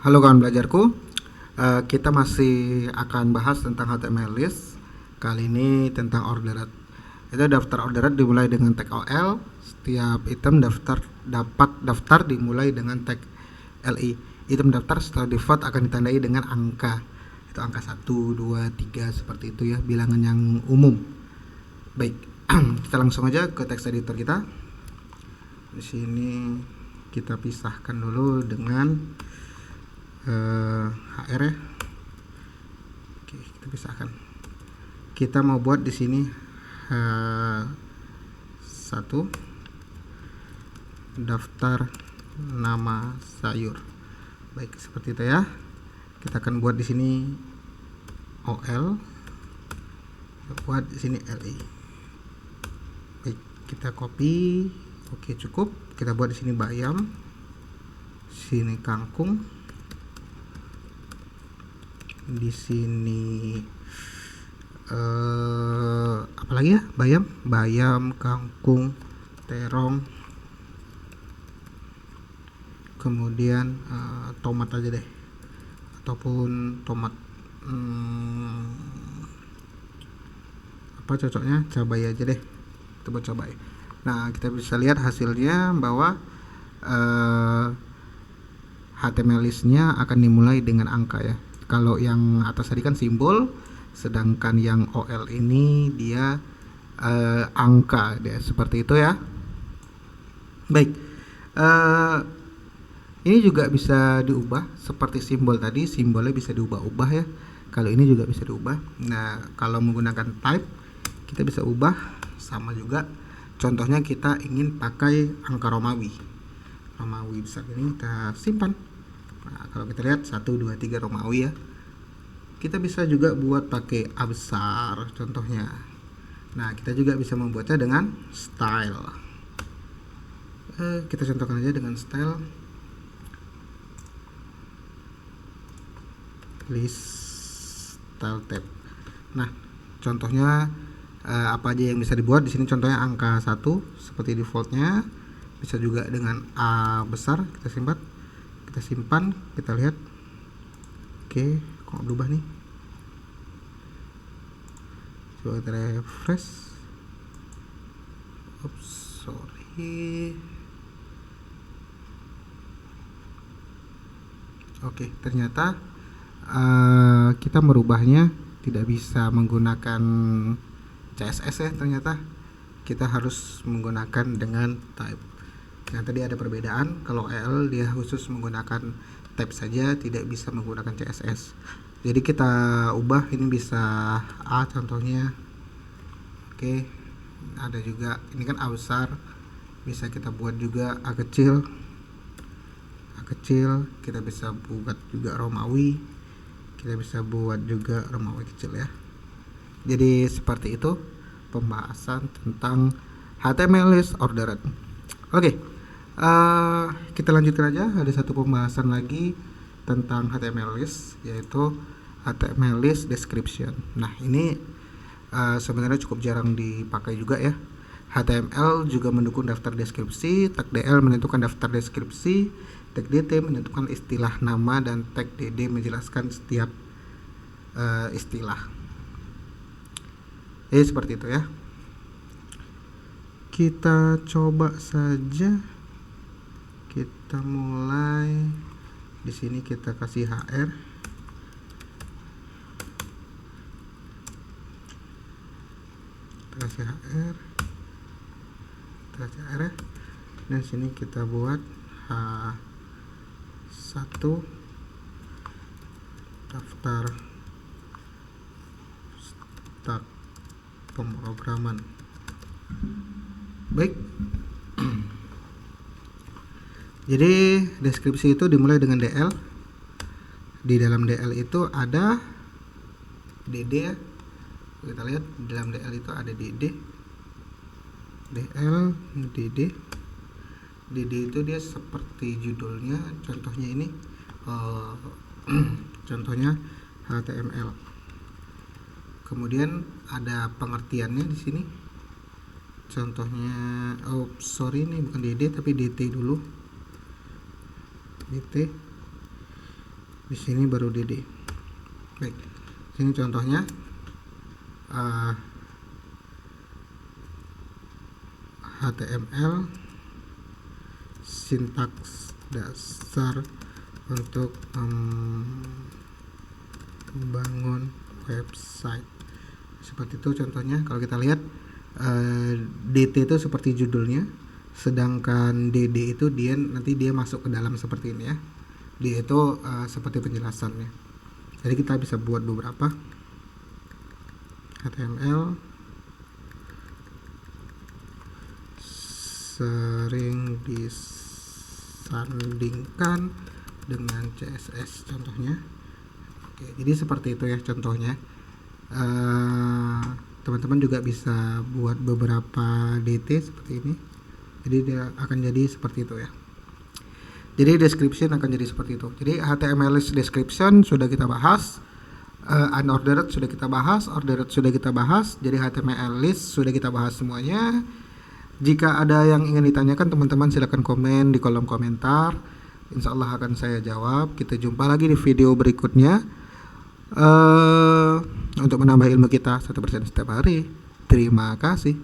Halo kawan belajarku, kita masih akan bahas tentang HTML list. Kali ini tentang ordered. Itu daftar ordered dimulai dengan tag OL. Setiap item dapat daftar dimulai dengan tag LI. Item daftar setelah default akan ditandai dengan angka. Itu angka 1, 2, 3 seperti itu ya, bilangan yang umum. Baik, kita langsung aja ke text editor kita. Di sini kita pisahkan dulu dengan HR ya. Oke, kita pisahkan. Kita mau buat di sini satu daftar nama sayur. Baik, seperti itu ya. Kita akan buat di sini OL, buat di sini LI. Baik, kita copy. Oke, cukup. Kita buat di sini bayam, sini kangkung, di sini apalagi ya, bayam, kangkung, terong, kemudian tomat aja deh, ataupun tomat apa cocoknya, cabai aja deh, kita buat cabai. Nah, kita bisa lihat hasilnya bahwa HTML listnya akan dimulai dengan angka ya. Kalau yang atas tadi kan simbol, sedangkan yang OL ini dia angka deh, seperti itu ya. Baik, ini juga bisa diubah seperti simbol tadi, simbolnya bisa diubah-ubah ya. Kalau ini juga bisa diubah. Nah, kalau menggunakan type kita bisa ubah sama juga. Contohnya kita ingin pakai angka Romawi besar, ini kita simpan. Nah, kalau kita lihat 1, 2, 3 Romawi ya. Kita bisa juga buat pakai A besar contohnya. Nah, kita juga bisa membuatnya dengan style. Kita contohkan aja dengan style list style tab. Nah, contohnya apa aja yang bisa dibuat di sini, contohnya angka 1 seperti defaultnya, bisa juga dengan A besar. Kita simpan, kita lihat. Oke, kok berubah nih, coba kita refresh. Oops, sorry. Oke, ternyata kita merubahnya tidak bisa menggunakan CSS ya. Ternyata kita harus menggunakan dengan type. Nah, tadi ada perbedaan. Kalau EL dia khusus menggunakan type saja, tidak bisa menggunakan CSS. Jadi kita ubah, ini bisa A contohnya. Oke, ada juga ini kan A besar, bisa kita buat juga A kecil. Kita bisa buat juga Romawi, kita bisa buat juga Romawi kecil ya. Jadi seperti itu pembahasan tentang HTML list ordered. Oke, kita lanjutkan aja. Ada satu pembahasan lagi tentang HTML list, yaitu HTML list description. Nah, ini sebenarnya cukup jarang dipakai juga ya. HTML juga mendukung daftar deskripsi, tag DL menentukan daftar deskripsi, tag DT menentukan istilah nama, dan tag DD menjelaskan setiap istilah. Seperti itu ya. Kita coba saja. Kita mulai di sini, kita kasih HR. Ya. Dan sini kita buat H1 daftar start pemrograman. Baik. Jadi deskripsi itu dimulai dengan DL. Di dalam DL itu ada DD ya. Kita lihat di dalam DL itu ada DD. DL, DD itu dia seperti judulnya. Contohnya ini contohnya HTML. Kemudian ada pengertiannya di sini. Contohnya, ini bukan DD tapi DT dulu. DT di sini baru DD. Baik, sini contohnya HTML sintaks dasar untuk membangun website. Seperti itu contohnya. Kalau kita lihat DT itu seperti judulnya, sedangkan DD itu nanti dia masuk ke dalam seperti ini ya. Dia itu seperti penjelasannya. Jadi kita bisa buat beberapa HTML sering disandingkan dengan CSS contohnya. Oke, jadi seperti itu ya contohnya. Teman-teman juga bisa buat beberapa DT seperti ini. Jadi dia akan jadi seperti itu ya. Jadi description akan jadi seperti itu. Jadi HTML list description sudah kita bahas, unordered sudah kita bahas, ordered sudah kita bahas. Jadi HTML list sudah kita bahas semuanya. Jika ada yang ingin ditanyakan teman-teman silakan komen di kolom komentar. Insya Allah akan saya jawab. Kita jumpa lagi di video berikutnya. Untuk menambah ilmu kita 1% setiap hari. Terima kasih.